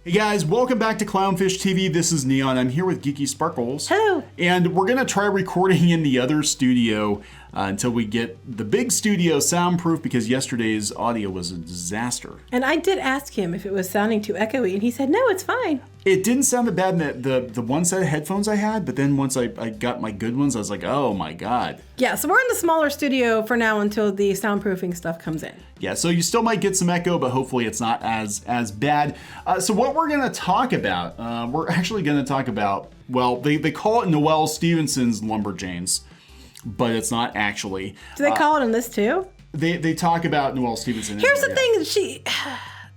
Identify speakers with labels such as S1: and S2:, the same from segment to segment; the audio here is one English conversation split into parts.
S1: Hey guys, welcome back to Clownfish TV. This is Kneon. I'm here with Geeky Sparkles.
S2: Hello.
S1: And we're going to try recording in the other studio until we get the big studio soundproof, because yesterday's audio was a disaster.
S2: And I did ask him if it was sounding too echoey, and he said, no, it's fine.
S1: It didn't sound that bad in the one set of headphones I had, but then once I got my good ones, I was like, oh my God.
S2: Yeah, so we're in the smaller studio for now until the soundproofing stuff comes in.
S1: Yeah, so you still might get some echo, but hopefully it's not as bad. So what we're going to talk about, we're actually going to talk about, well, they call it Noelle Stevenson's Lumberjanes, but it's not actually.
S2: Do they call it in this too?
S1: They talk about Noelle Stevenson.
S2: Here's the thing,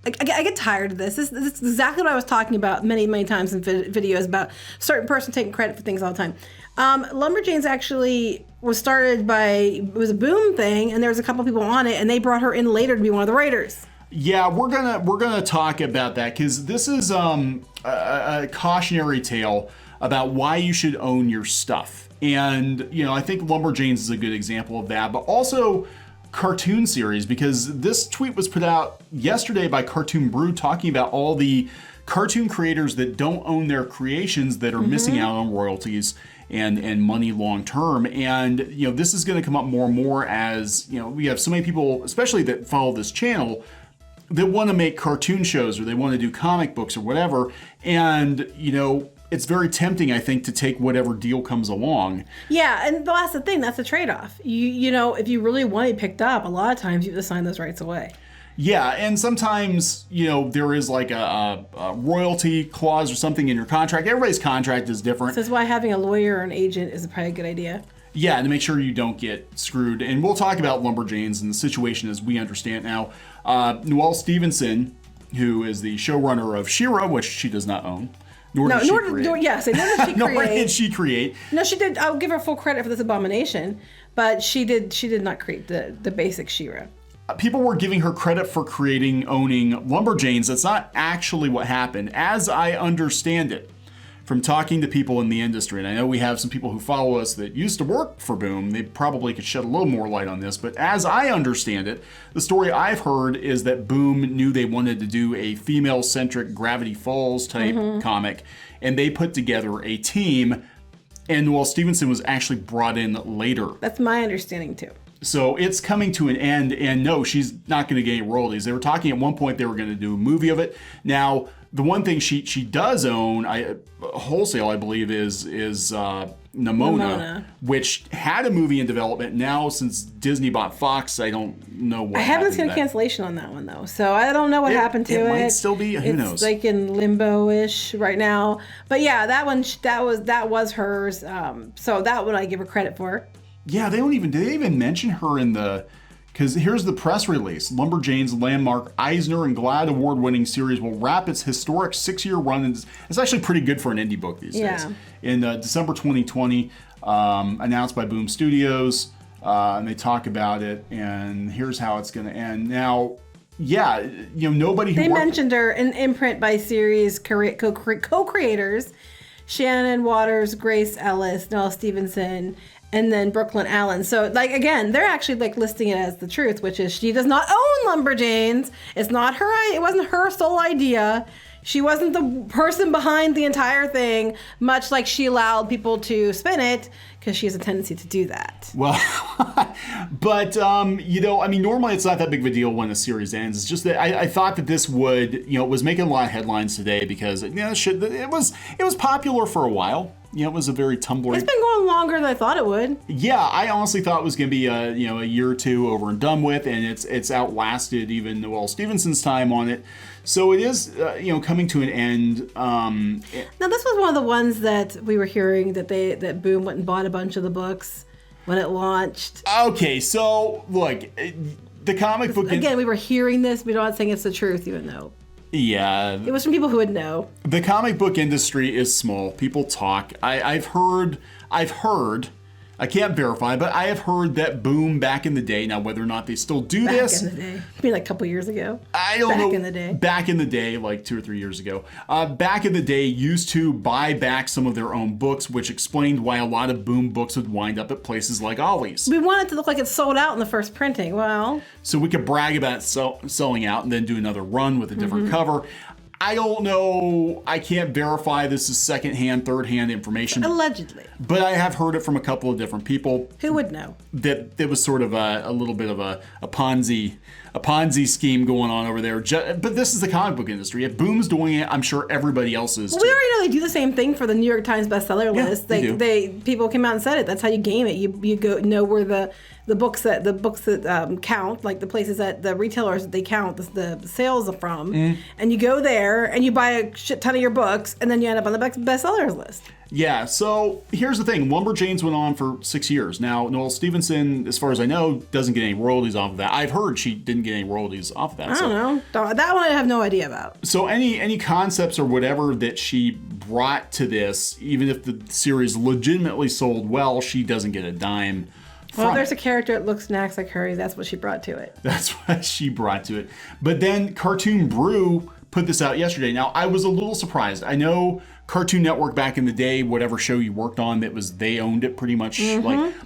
S2: I get tired of this. This is exactly what I was talking about many times in videos about a certain person taking credit for things all the time. Lumberjanes actually was started it was a Boom thing, and there was a couple people on it, and they brought her in later to be one of the writers. Yeah,
S1: we're gonna talk about that, because this is a cautionary tale about why you should own your stuff. And I think Lumberjanes is a good example of that, but also cartoon series, because this tweet was put out yesterday by Cartoon Brew talking about all the cartoon creators that don't own their creations that are missing out on royalties and money long term. And this is going to come up more and more as we have so many people, especially that follow this channel, that want to make cartoon shows, or they want to do comic books or whatever. And it's very tempting, I think, to take whatever deal comes along.
S2: Yeah, and that's the thing. That's the trade-off. If you really want it picked up, a lot of times you have to sign those rights away.
S1: Yeah, and sometimes, there is like a royalty clause or something in your contract. Everybody's contract is different.
S2: This is why having a lawyer or an agent is probably a good idea.
S1: Yeah, to make sure you don't get screwed. And we'll talk about Lumberjanes and the situation as we understand it now. Noelle Stevenson, who is the showrunner of She-Ra, which she does not own. Nor did she create. Nor did she create.
S2: No, she did. I'll give her full credit for this abomination, but she did not create the basic She-Ra.
S1: People were giving her credit for owning Lumberjanes. That's not actually what happened, as I understand it from talking to people in the industry. And I know we have some people who follow us that used to work for Boom. They probably could shed a little more light on this. But as I understand it, the story I've heard is that Boom knew they wanted to do a female-centric Gravity Falls type comic, and they put together a team, and Noelle Stevenson was actually brought in later.
S2: That's my understanding too.
S1: So it's coming to an end, and no, she's not going to get any royalties. They were talking at one point they were going to do a movie of it. Now, the one thing she does own, wholesale, I believe, is Nimona, which had a movie in development. Now, since Disney bought Fox, I don't know what happened.
S2: I haven't seen a cancellation on that one, though, so I don't know what happened to it.
S1: It might still be, who knows?
S2: It's like in limbo-ish right now. But yeah, that one, that was hers. So that one I give her credit for.
S1: Yeah, did they even mention her in because here's the press release. Lumberjanes' landmark Eisner and GLAAD award-winning series will wrap its historic 6-year run. And it's actually pretty good for an indie book these days. In December 2020, announced by Boom Studios, and they talk about it, and here's how it's going to end. Now, yeah, nobody who
S2: mentioned her in imprint by series co-creators, Shannon Waters, Grace Ellis, Noelle Stevenson, and then Brooklyn Allen. So, again, they're actually listing it as the truth, which is she does not own Lumberjanes. It's not her. It wasn't her sole idea. She wasn't the person behind the entire thing, much like she allowed people to spin it, because she has a tendency to do that.
S1: Well, but, normally it's not that big of a deal when a series ends. It's just that I thought that this would, it was making a lot of headlines today because, it was popular for a while. It was a very Tumblr.
S2: It's been going longer than I thought it would.
S1: Yeah, I honestly thought it was going to be a year or two over and done with, and it's outlasted even Noelle Stevenson's time on it. So it is, coming to an end.
S2: Now, this was one of the ones that we were hearing that Boom went and bought a bunch of the books when it launched.
S1: Okay, so look, the comic book.
S2: Again, we were hearing this. We're not saying it's the truth, even though.
S1: Yeah.
S2: It was from people who would know.
S1: The comic book industry is small. People talk. I've heard, I can't verify, but I have heard that Boom back in the day, now whether or not they still do this.
S2: Back in the day. You mean like a couple years ago?
S1: I don't know.
S2: Back in the day.
S1: Back in the day, like 2 or 3 years ago. Back in the day, used to buy back some of their own books, which explained why a lot of Boom books would wind up at places like Ollie's.
S2: We want it to look like it's sold out in the first printing. Well.
S1: So we could brag about it selling out and then do another run with a different cover. I don't know. I can't verify this is secondhand, third-hand information.
S2: Allegedly.
S1: But I have heard it from a couple of different people.
S2: Who would know?
S1: That there was sort of a little bit of a Ponzi scheme going on over there. But this is the comic book industry. If Boom's doing it, I'm sure everybody else is.
S2: Well, we already know they do the same thing for the New York Times bestseller list.
S1: They
S2: People came out and said it. That's how you game it. You go know where the books that count, like the places that the retailers that they count the sales are from, and you go there and you buy a shit ton of your books, and then you end up on the bestsellers list.
S1: Yeah, so here's the thing. Lumberjanes went on for 6 years. Now, Noelle Stevenson, as far as I know, doesn't get any royalties off of that. I've heard she didn't get any royalties off of that.
S2: I don't know. That one I have no idea about.
S1: So any concepts or whatever that she brought to this, even if the series legitimately sold well, she doesn't get a dime.
S2: Well, there's a character that looks and acts like her. That's what she brought to it.
S1: That's what she brought to it. But then Cartoon Brew put this out yesterday. Now, I was a little surprised. I know Cartoon Network back in the day, whatever show you worked on, they owned it pretty much.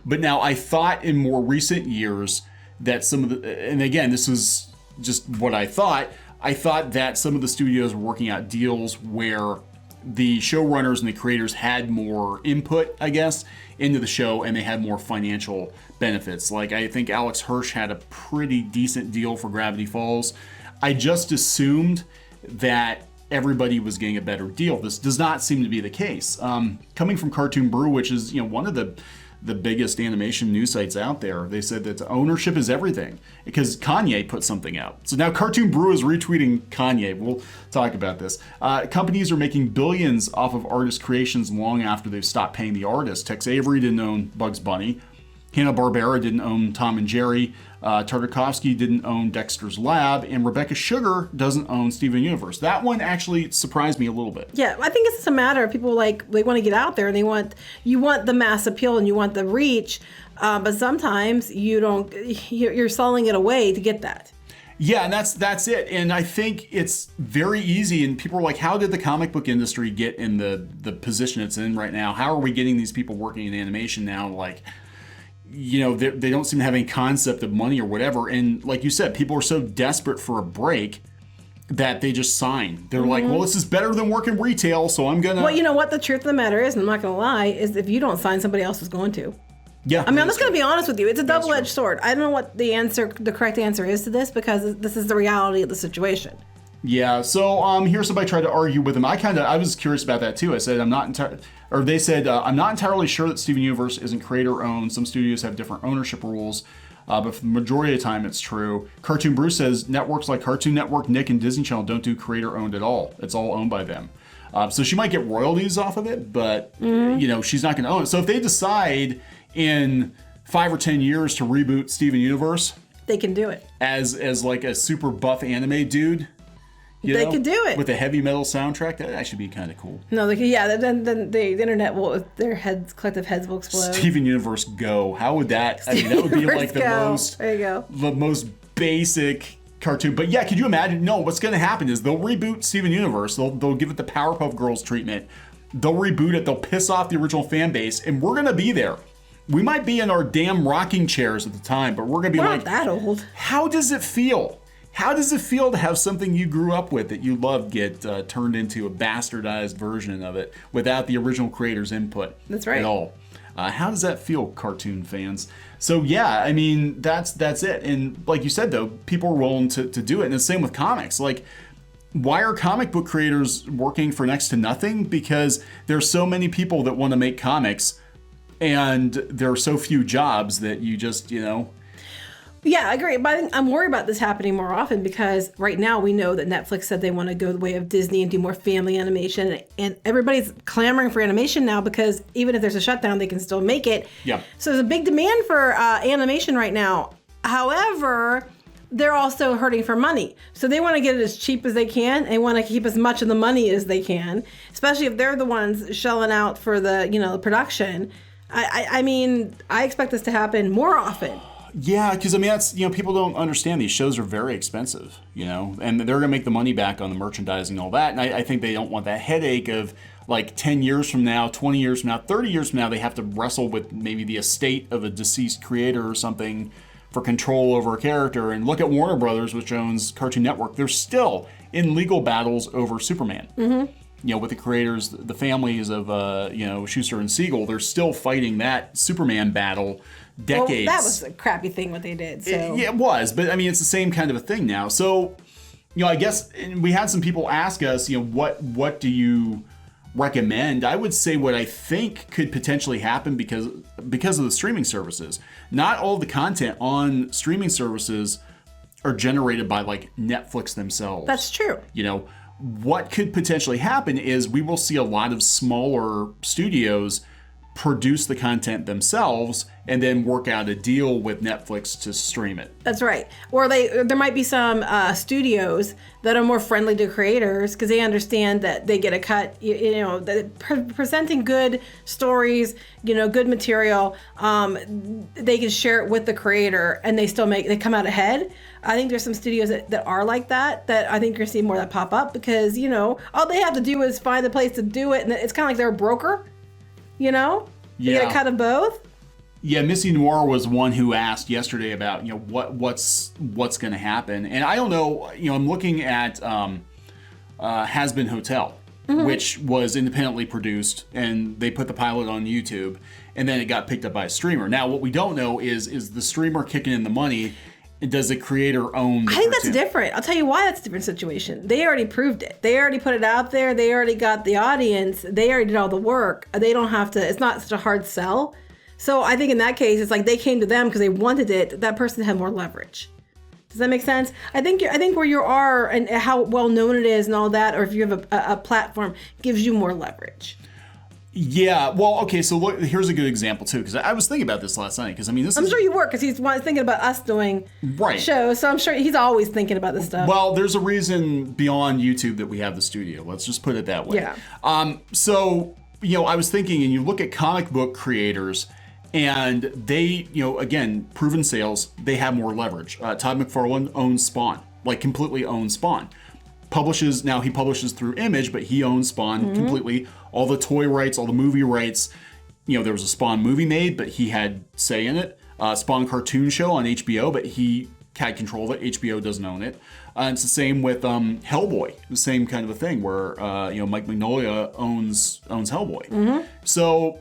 S1: But now I thought in more recent years that some of the, and again, this is just what I thought that some of the studios were working out deals where the showrunners and the creators had more input, I guess, into the show, and they had more financial benefits. Like, I think Alex Hirsch had a pretty decent deal for Gravity Falls. I just assumed that everybody was getting a better deal. This does not seem to be the case. Coming from Cartoon Brew, which is one of the biggest animation news sites out there, they said that ownership is everything because Kanye put something out. So now Cartoon Brew is retweeting Kanye. We'll talk about this. Companies are making billions off of artist creations long after they've stopped paying the artist. Tex Avery didn't own Bugs Bunny. Hanna-Barbera didn't own Tom and Jerry. Tartakovsky didn't own Dexter's Lab, and Rebecca Sugar doesn't own Steven Universe. That one actually surprised me a little bit.
S2: Yeah, I think it's just a matter of people they want to get out there and you want the mass appeal and you want the reach, but sometimes you're selling it away to get that.
S1: Yeah, and that's it. And I think it's very easy. And people are like, how did the comic book industry get in the position it's in right now? How are we getting these people working in animation now? Like, they don't seem to have any concept of money or whatever. And like you said, people are so desperate for a break that they just sign. They're like, well, this is better than working retail, so I'm going to...
S2: Well, you know what the truth of the matter is, and I'm not going to lie, is if you don't sign, somebody else is going to.
S1: Yeah.
S2: I mean, I'm just going to be honest with you. It's a double-edged sword. I don't know what the correct answer is to this because this is the reality of the situation.
S1: Yeah, so here's somebody tried to argue with him. I was curious about that too. I said I'm not entirely sure that Steven Universe isn't creator owned. Some studios have different ownership rules, but for the majority of the time it's true. Cartoon Brew says networks like Cartoon Network, Nick, and Disney Channel don't do creator owned at all. It's all owned by them. So she might get royalties off of it, but she's not going to own it. So if they decide in 5 or 10 years to reboot Steven Universe,
S2: they can do it
S1: as like a super buff anime dude. They
S2: could do it
S1: with a heavy metal soundtrack. That actually be kind of cool.
S2: No, then the internet their collective heads will explode.
S1: Steven Universe Go. How would that? That would be like the most basic cartoon. But yeah, could you imagine? No, what's going to happen is they'll reboot Steven Universe. They'll give it the Powerpuff Girls treatment. They'll reboot it. They'll piss off the original fan base, and we're going to be there. We might be in our damn rocking chairs at the time, but we're going to be
S2: not that old.
S1: How does it feel? How does it feel to have something you grew up with that you loved get turned into a bastardized version of it without the original creator's input?
S2: That's right.
S1: At all. How does that feel, cartoon fans? So yeah, I mean, that's it. And like you said, though, people are willing to do it. And the same with comics. Like, why are comic book creators working for next to nothing? Because there's so many people that want to make comics, and there are so few jobs that you just,
S2: Yeah, I agree. But I'm worried about this happening more often because right now we know that Netflix said they want to go the way of Disney and do more family animation. And everybody's clamoring for animation now because even if there's a shutdown, they can still make it.
S1: Yeah.
S2: So there's a big demand for animation right now. However, they're also hurting for money. So they want to get it as cheap as they can. They want to keep as much of the money as they can, especially if they're the ones shelling out for the production. I mean, I expect this to happen more often.
S1: Yeah, because I mean, that's, people don't understand these shows are very expensive, and they're going to make the money back on the merchandising and all that. And I think they don't want that headache of like 10 years from now, 20 years from now, 30 years from now, they have to wrestle with maybe the estate of a deceased creator or something for control over a character. And look at Warner Brothers, which owns Cartoon Network. They're still in legal battles over Superman. You know, with the creators, the families of, you know, Schuster and Siegel, they're still fighting that Superman battle decades.
S2: Well, that was a crappy thing what they did. So.
S1: Yeah, it was. But, I mean, it's the same kind of a thing now. So, you know, I guess we had some people ask us, you know, what do you recommend? I would say what I think could potentially happen because of the streaming services. Not all the content on streaming services are generated by like Netflix themselves.
S2: That's true.
S1: You know, what could potentially happen is we will see a lot of smaller studios produce the content themselves and then work out a deal with Netflix to stream it.
S2: That's right. Or there might be some studios that are more friendly to creators because they understand that they get a cut. You know, presenting good stories, you know, good material. They can share it with the creator, and they come out ahead. I think there's some studios that are like that I think you're gonna see more that pop up because, you know, all they have to do is find the place to do it, and it's kind of like they're a broker. You know, you get a cut of both.
S1: Yeah, Missy Noir was one who asked yesterday about, you know, what's going to happen, and I don't know. You know, I'm looking at Hazbin Hotel, which was independently produced, and they put the pilot on YouTube, and then it got picked up by a streamer. Now, what we don't know is the streamer kicking in the money. And does the creator own the
S2: I think
S1: cartoon?
S2: that's different. I'll tell you why that's a different situation. They already proved it. They already put it out there. They already got the audience. They already did all the work. They don't have to, it's not such a hard sell. So I think in that case, it's like they came to them because they wanted it. That person had more leverage. Does that make sense? I think where you are and how well known it is and all that, or if you have a platform, gives you more leverage.
S1: Yeah, well, okay, so look, here's a good example, too, because I was thinking about this last night, because, I mean,
S2: I'm sure you were, because he's thinking about us doing shows, so I'm sure he's always thinking about this stuff.
S1: Well, there's a reason beyond YouTube that we have the studio. Let's just put it that way.
S2: Yeah.
S1: So, you know, I was thinking, and you look at comic book creators, and they, you know, again, proven sales, they have more leverage. Todd McFarlane owns Spawn, like completely owns Spawn. Now he publishes through Image, but he owns Spawn completely. All the toy rights, all the movie rights. You know, there was a Spawn movie made, but he had say in it. Spawn cartoon show on HBO, but he had control of it. HBO doesn't own it. It's the same with Hellboy. The same kind of a thing where you know, Mike Mignola owns Hellboy. So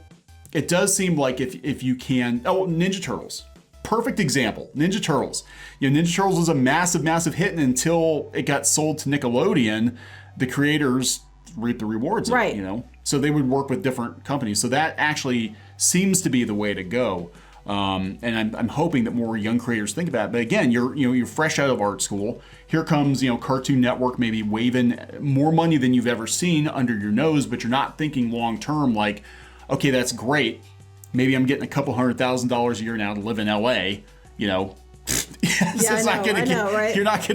S1: it does seem like if you can. Oh, Ninja Turtles. Perfect example. Ninja Turtles. You know, Ninja Turtles was a massive hit, and until it got sold to Nickelodeon, the creators reaped the rewards of it, you know. So they would work with different companies. So that actually seems to be the way to go. And I'm hoping that more young creators think about it. But again, you're fresh out of art school. Here comes, you know, Cartoon Network maybe waving more money than you've ever seen under your nose, but you're not thinking long term like, okay, that's great. Maybe I'm getting a couple $100,000 a year now to live in LA, you know.
S2: You're not
S1: going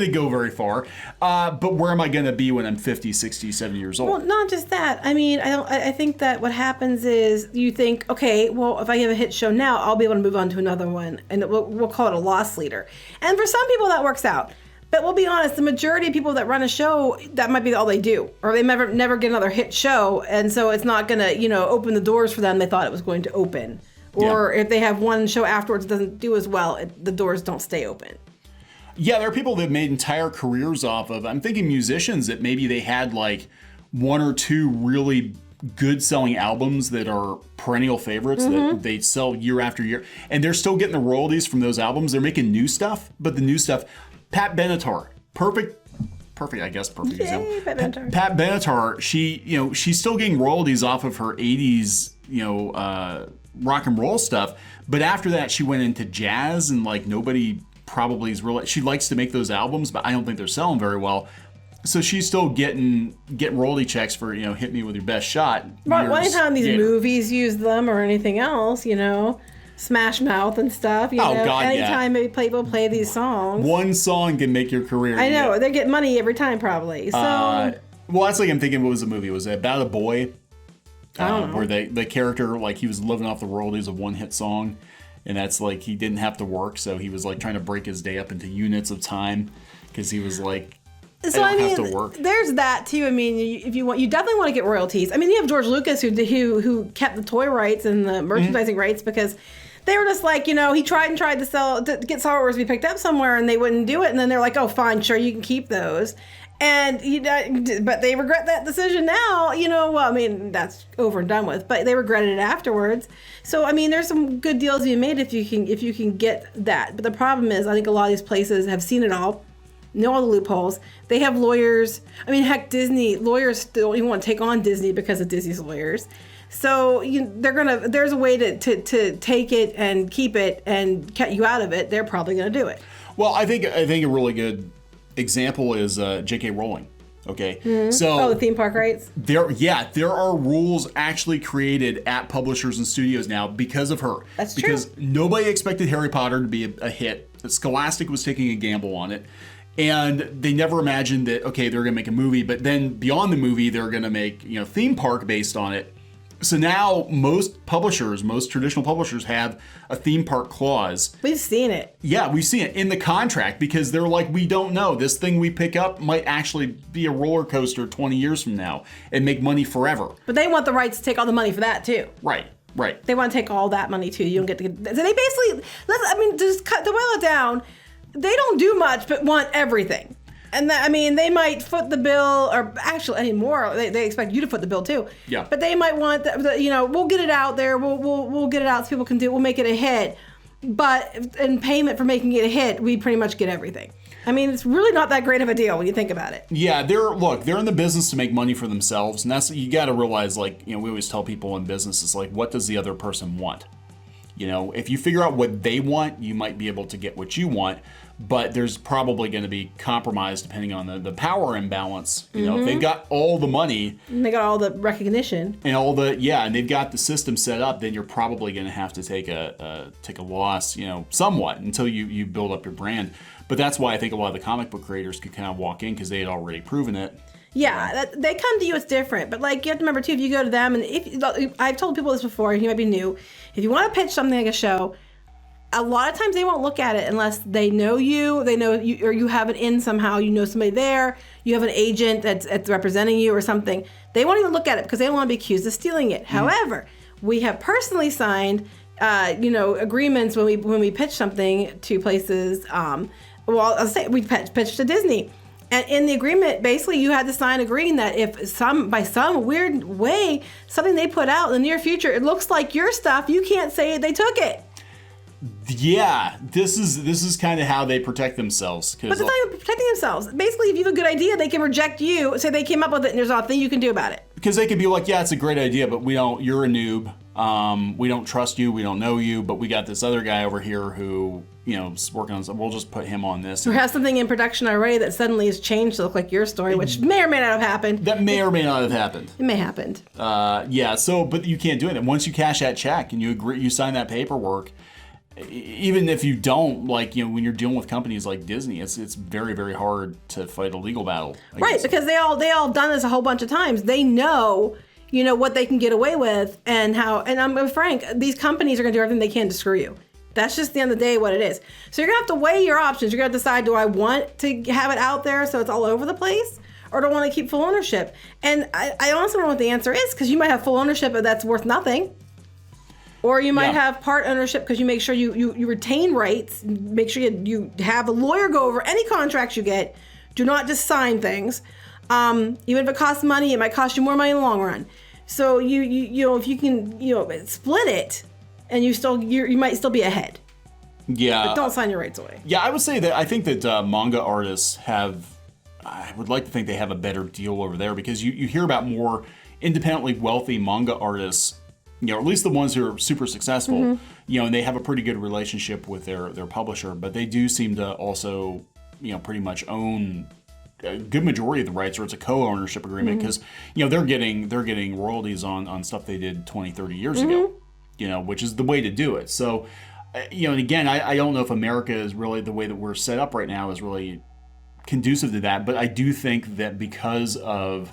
S1: to go very far. But where am I going to be when I'm 50, 60, 70 years old?
S2: Well, not just that. I mean, I think that what happens is you think, okay, well, if I have a hit show now, I'll be able to move on to another one. And we'll call it a loss leader. And for some people, that works out. But we'll be honest, the majority of people that run a show, that might be all they do. Or they never get another hit show. And so it's not going to, you know, open the doors for them they thought it was going to open. Or if they have one show afterwards that doesn't do as well, the doors don't stay open.
S1: Yeah, there are people that made entire careers off of, I'm thinking musicians that maybe they had like one or two really good selling albums that are perennial favorites that they sell year after year. And they're still getting the royalties from those albums. They're making new stuff, but the new stuff, Pat Benatar, perfect example. Pat Benatar, she's still getting royalties off of her 80s, you know, rock and roll stuff. But after that, she went into jazz, and like nobody probably is really. She likes to make those albums, but I don't think they're selling very well. So she's still getting royalty checks for, you know, Hit Me With Your Best Shot.
S2: Right, anytime these movies use them or anything else, you know. Smash Mouth and stuff, you know.
S1: God,
S2: anytime people play these songs.
S1: One song can make your career.
S2: I know, they get money every time probably. So
S1: well, that's like I'm thinking what was the movie? Was it about a boy?
S2: I don't know.
S1: Where the character, like, he was living off the royalties of one hit song, and that's like he didn't have to work, so he was like trying to break his day up into units of time because he was like,
S2: so
S1: I don't have to work.
S2: There's that too. I mean, if you want, you definitely want to get royalties. I mean, you have George Lucas who kept the toy rights and the merchandising rights because They were just like, he tried to get Star Wars to be picked up somewhere, and they wouldn't do it. And then they're like, oh, fine, sure, you can keep those. And but they regret that decision now. Well, I mean, that's over and done with. But they regretted it afterwards. So I mean, there's some good deals being made if you can get that. But the problem is, I think a lot of these places have seen it all, know all the loopholes. They have lawyers. I mean, heck, Disney lawyers don't even want to take on Disney because of Disney's lawyers. So there's a way to take it and keep it and cut you out of it. They're probably gonna do it.
S1: Well, I think a really good example is J.K. Rowling. Okay,
S2: So the theme park rights.
S1: There are rules actually created at publishers and studios now because of her.
S2: That's true.
S1: Because nobody expected Harry Potter to be a hit. Scholastic was taking a gamble on it, and they never imagined that they're gonna make a movie, but then beyond the movie they're gonna make theme park based on it. So now most traditional publishers have a theme park clause.
S2: We've seen it.
S1: Yeah, we've seen it in the contract because they're like, we don't know. This thing we pick up might actually be a roller coaster 20 years from now and make money forever.
S2: But they want the rights to take all the money for that too.
S1: Right.
S2: They want to take all that money too. You don't get to get. So they basically, just to boil it down, they don't do much but want everything. And they might foot the bill, or actually anymore, they expect you to foot the bill too.
S1: Yeah.
S2: But they might want we'll get it out there, we'll get it out so people can do it, we'll make it a hit. But in payment for making it a hit, we pretty much get everything. I mean, it's really not that great of a deal when you think about it.
S1: Yeah, they're in the business to make money for themselves, and that's, you got to realize, we always tell people in business, it's like, what does the other person want? If you figure out what they want, you might be able to get what you want. But there's probably going to be compromise depending on the power imbalance. If they've got all the money,
S2: and they got all the recognition,
S1: and and they've got the system set up, then you're probably going to have to take a loss, somewhat until you build up your brand. But that's why I think a lot of the comic book creators could kind of walk in because they had already proven it.
S2: Yeah, they come to you, it's different. But you have to remember too, if you go to them, and I've told people this before, and you might be new, if you want to pitch something like a show, a lot of times they won't look at it unless they know you, or you have it in somehow, somebody there, you have an agent that's representing you or something. They won't even look at it because they don't want to be accused of stealing it. However, we have personally signed, agreements when we pitch something to places. I'll say we pitched to Disney. And in the agreement, basically, you had to sign agreeing that if by some weird way, something they put out in the near future, it looks like your stuff, you can't say they took it.
S1: Yeah, this is kind of how they protect themselves.
S2: But it's not even protecting themselves. Basically, if you have a good idea, they can reject you, say they came up with it, and there's nothing you can do about it.
S1: Because they could be like, yeah, it's a great idea, but you're a noob. We don't trust you. We don't know you. But we got this other guy over here who, is working on something. We'll just put him on this.
S2: Or has something in production already that suddenly has changed to look like your story, which may or may not have happened.
S1: That may or may not have happened.
S2: It may have happened.
S1: Yeah. So, but you can't do it. And once you cash that check and you sign that paperwork, even if you don't, when you're dealing with companies like Disney, it's very, very hard to fight a legal battle.
S2: Right, because they all done this a whole bunch of times. They know, what they can get away with and how. And I'm frank, these companies are going to do everything they can to screw you. That's just the end of the day what it is. So you're going to have to weigh your options. You're going to decide, do I want to have it out there so it's all over the place? Or do I want to keep full ownership? And I honestly don't know what the answer is, because you might have full ownership but that's worth nothing. Or you might have part ownership because you make sure you retain rights. Make sure you have a lawyer go over any contracts you get. Do not just sign things. Even if it costs money, it might cost you more money in the long run. So if you can split it, and you might still be ahead.
S1: Yeah.
S2: But don't sign your rights away.
S1: Yeah, I would say that I think that manga artists I would like to think they have a better deal over there, because you hear about more independently wealthy manga artists, at least the ones who are super successful, and they have a pretty good relationship with their publisher, but they do seem to also, pretty much own a good majority of the rights, or it's a co-ownership agreement, because, they're getting royalties on stuff they did 20, 30 years ago, which is the way to do it. So, and again, I don't know if America is really, the way that we're set up right now is really conducive to that, but I do think that because of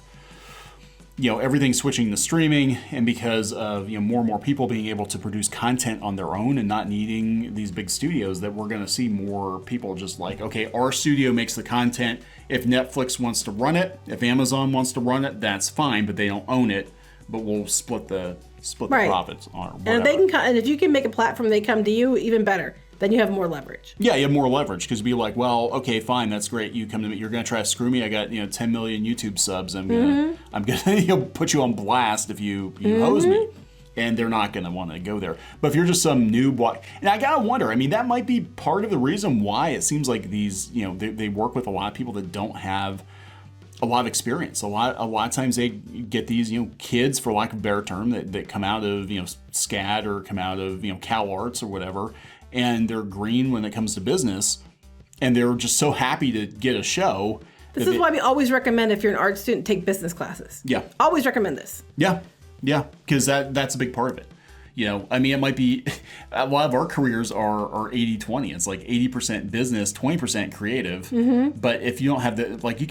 S1: everything switching to streaming, and because of more and more people being able to produce content on their own and not needing these big studios, that we're going to see more people just like, okay, our studio makes the content. If Netflix wants to run it, if Amazon wants to run it, that's fine, but they don't own it. but we'll split the
S2: Right.
S1: profits or whatever.
S2: And if they can and if you can make a platform, they come to you, even better. Then you have more leverage.
S1: Yeah, you have more leverage because be like, well, okay, fine, that's great. You come to me, you're gonna try to screw me. I got 10 million YouTube subs. I'm gonna put you on blast if you hose me, and they're not gonna want to go there. But if you're just some noob, and I gotta wonder. I mean, that might be part of the reason why it seems like these, they work with a lot of people that don't have a lot of experience. A lot of times they get these, kids, for lack of a better term, that come out of SCAD or come out of Cal Arts or whatever. And they're green when it comes to business, and they're just so happy to get a show.
S2: This is why we always recommend, if you're an art student, take business classes.
S1: Yeah.
S2: Always recommend this.
S1: Yeah, because that's a big part of it. I mean, it might be, a lot of our careers are 80-20. It's like 80% business, 20% creative. But if you don't have you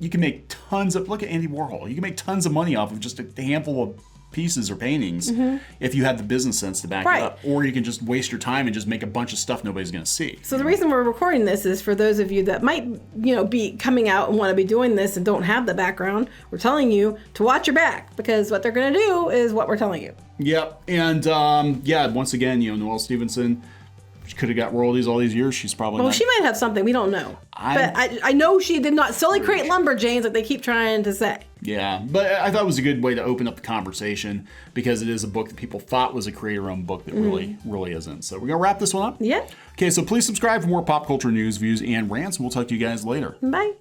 S1: can make tons of, look at Andy Warhol. You can make tons of money off of just a handful of pieces or paintings if you have the business sense to back it up. Or you can just waste your time and just make a bunch of stuff nobody's going to see.
S2: So the reason we're recording this is for those of you that might, be coming out and want to be doing this and don't have the background. We're telling you to watch your back, because what they're going to do is what we're telling you.
S1: Yep. And once again, Noelle Stevenson, she could have got royalties all these years. She's probably not.
S2: She might have something. We don't know. But I know she did not solely create Lumberjanes like they keep trying to say.
S1: Yeah, but I thought it was a good way to open up the conversation, because it is a book that people thought was a creator-owned book that really isn't. So we're going to wrap this one up.
S2: Yeah.
S1: Okay, so please subscribe for more pop culture news, views, and rants, and we'll talk to you guys later.
S2: Bye.